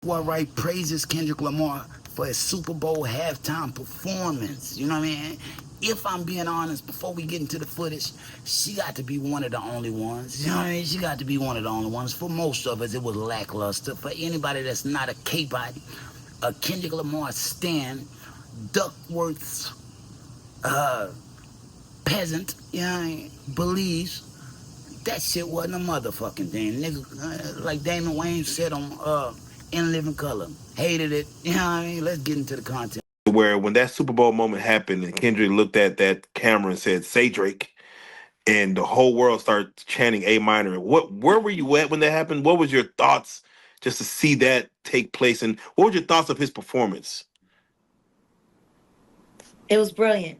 Jaguar Wright praises Kendrick Lamar for his Super Bowl halftime performance. You know what I mean? If I'm being honest, before we get into the footage, she got to be one of the only ones. You know what I mean? She got to be one of the only ones. For most of us, it was lackluster. For anybody that's not a K-Bot, a Kendrick Lamar stan, Duckworth's peasant, you know what I mean, believes that shit wasn't a motherfucking thing. Nigga, like Damon Wayne said on In Living Color, hated it. You know what I mean? Let's get into the content. Where when that Super Bowl moment happened and Kendrick looked at that camera and said, "Say Drake," and the whole world started chanting A minor. Where were you at when that happened? What was your thoughts just to see that take place? And what were your thoughts of his performance? It was brilliant.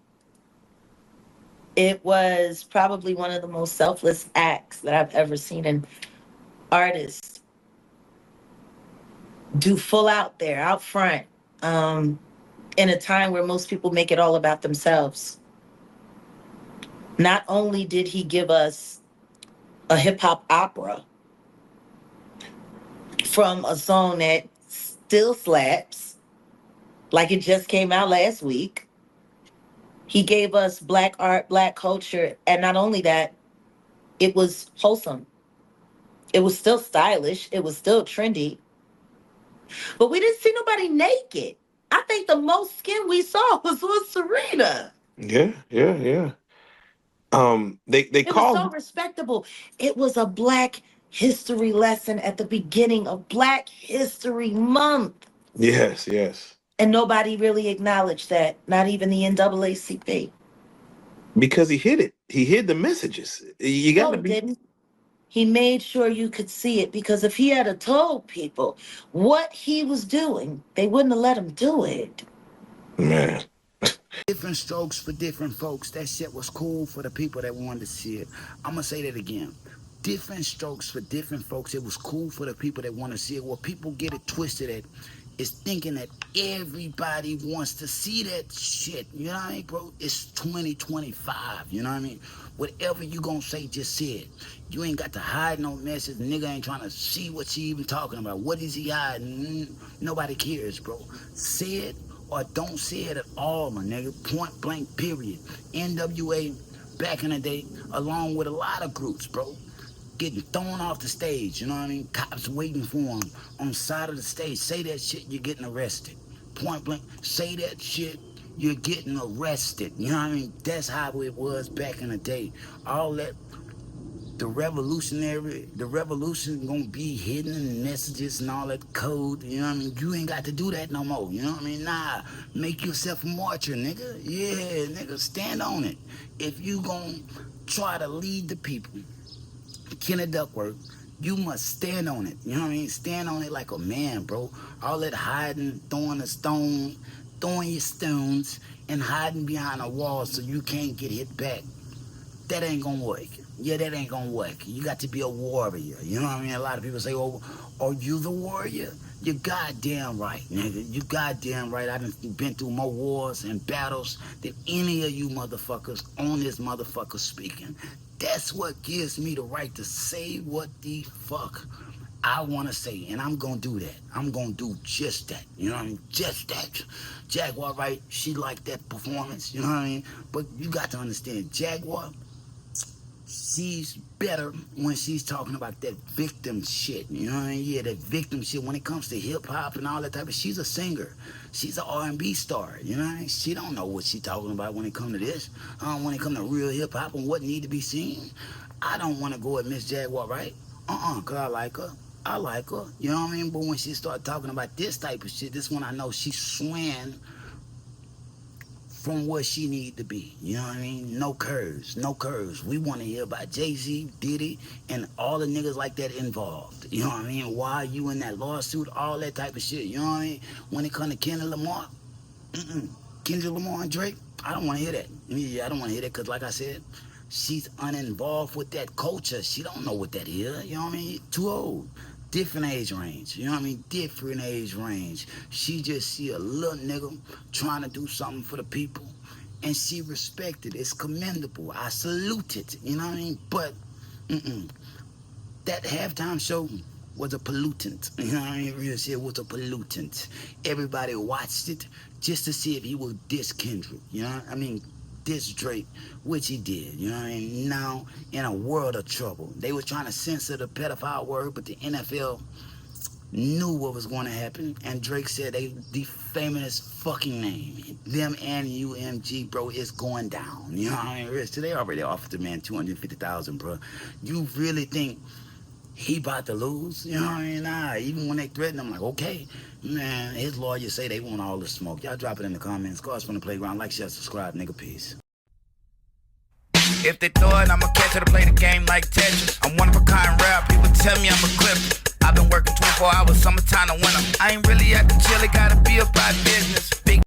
It was probably one of the most selfless acts that I've ever seen an artist do full out there, out front, in a time where most people make it all about themselves. Not only did he give us a hip hop opera from a song that still slaps, like it just came out last week, he gave us Black art, Black culture, and not only that, it was wholesome. It was still stylish. It was still trendy. But we didn't see nobody naked. I think the most skin we saw was with Serena. Yeah, yeah, yeah. They It was so called. respectable. It was a Black history lesson at the beginning of Black History Month. Yes, yes. And nobody really acknowledged that, not even the NAACP. Because he hid it. He hid the messages. You got No, to he be. didn't. He made sure you could see it because if he had a told people what he was doing, they wouldn't have let him do it. Man. Different strokes for different folks. That shit was cool for the people that wanted to see it. I'm gonna say that again. Different strokes for different folks. It was cool for the people that want to see it. What people get it twisted at is thinking that everybody wants to see that shit. You know what I mean, bro? It's 2025. You know what I mean? Whatever you gonna say, just say it. You ain't got to hide no message. The nigga ain't trying to see what she even talking about. What is he hiding? Nobody cares, bro. Say it or don't say it at all, my nigga. Point blank, period. NWA, back in the day, along with a lot of groups, bro, getting thrown off the stage, you know what I mean? Cops waiting for them on the side of the stage. Say that shit, you're getting arrested. Point blank, say that shit, you're getting arrested. You know what I mean? That's how it was back in the day. All that, the revolution gonna be hidden in messages and all that code. You know what I mean? You ain't got to do that no more. You know what I mean? Nah, make yourself a martyr, nigga. Yeah, nigga, stand on it. If you gonna try to lead the people, Kenny Duckworth, you must stand on it. You know what I mean? Stand on it like a man, bro. All that hiding, throwing a stone, throwing your stones, and hiding behind a wall so you can't get hit back. That ain't gonna work. Yeah, that ain't gonna work. You got to be a warrior. You know what I mean? A lot of people say, oh, are you the warrior? You're goddamn right, nigga. You goddamn right. I done been through more wars and battles than any of you motherfuckers on this motherfucker speaking. That's what gives me the right to say what the fuck I want to say, and I'm gonna do that. I'm gonna do just that. You know what I mean? Just that. Jaguar Wright, she liked that performance. You know what I mean? But you got to understand, Jaguar, she's better when she's talking about that victim shit. You know what I mean? Yeah, that victim shit. When it comes to hip hop and all that type of, she's a singer. She's an R&B star. You know what I mean? She don't know what she's talking about when it comes to this. When it comes to real hip hop and what need to be seen. I don't want to go at Miss Jaguar, right? Cause I like her. I like her. You know what I mean? But when she start talking about this type of shit, this one I know she swam from where she need to be. You know what I mean? No curves, no curves. We want to hear about Jay-Z, Diddy, and all the niggas like that involved. You know what I mean? Why you in that lawsuit, all that type of shit. You know what I mean? When it come to Kendrick Lamar, Kendrick Lamar and Drake, I don't want to hear that. Yeah, I don't want to hear that because like I said, she's uninvolved with that culture. She don't know what that is. You know what I mean? Too old. Different age range. You know what I mean? Different age range. She just see a little nigga trying to do something for the people. And she respected it. It's commendable. I salute it. You know what I mean? But that halftime show, was a pollutant. You know what I mean? Real shit was a pollutant. Everybody watched it just to see if he would diss Kendrick. You know what I mean? Diss Drake, which he did. You know what I mean? Now, in a world of trouble. They were trying to censor the pedophile word, but the NFL knew what was going to happen, and Drake said they defaming his fucking name. Them and UMG, bro, is going down. You know what I mean? Rich, they already offered the man $250,000, bro. You really think he about to lose? You know what I mean? Nah, even when they threaten him, like, okay, man, his lawyers say they want all the smoke. Y'all drop it in the comments. Cars from the playground. Like, share, subscribe, nigga. Peace. If they throw it, I'ma catch it to play the game like Tetris. I'm one of a kind rap, people tell me I'm a clip. I've been working 24 hours, summertime to winter. I ain't really at the chill, it gotta be about business. Big